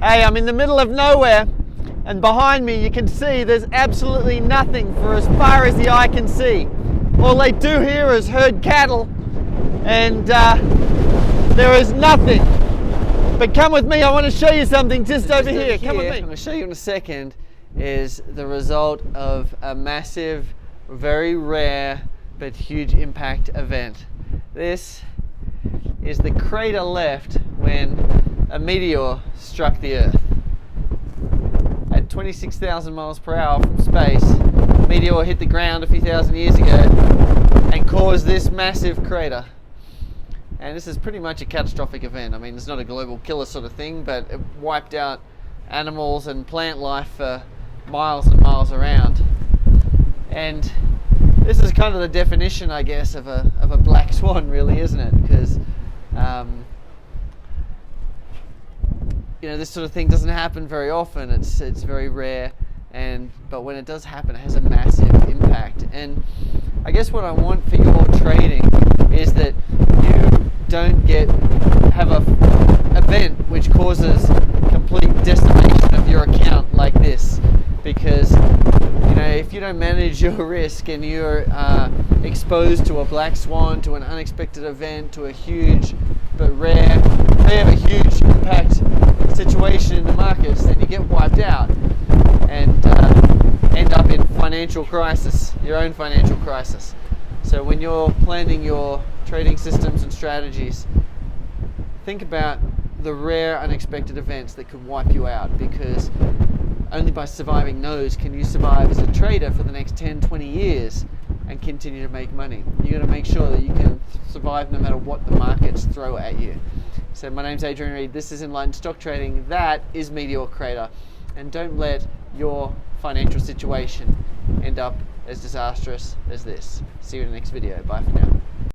Hey, I'm in the middle of nowhere, and behind me you can see there's absolutely nothing for as far as the eye can see. All they do here is herd cattle, and there is nothing. But come with me, I want to show you something just over here. Come with me. I'm going to show you in a second is the result of a massive, very rare, but huge impact event. This is the crater left when a meteor struck the Earth. At 26,000 miles per hour from space, a meteor hit the ground a few thousand years ago and caused this massive crater. And this is pretty much a catastrophic event. I mean, it's not a global killer sort of thing, but it wiped out animals and plant life for miles and miles around. And this is kind of the definition, I guess, of a black swan, really, isn't it? Because you know, this sort of thing doesn't happen very often. It's very rare, but when it does happen, it has a massive impact. And I guess what I want for your trading is that you don't have a event which causes complete decimation of your account like this, because you know, if you don't manage your risk and you're exposed to a black swan, to an unexpected event, to a huge but rare but huge impact situation in the markets, then you get wiped out and end up in financial crisis, your own financial crisis. So when you're planning your trading systems and strategies, think about the rare unexpected events that could wipe you out, because only by surviving those can you survive as a trader for the next 10, 20 years and continue to make money. You got to make sure that you can survive no matter what the markets throw at you. So my name's Adrian Reed, this is Enlightened Stock Trading, that is Meteor Crater, and don't let your financial situation end up as disastrous as this. See you in the next video, bye for now.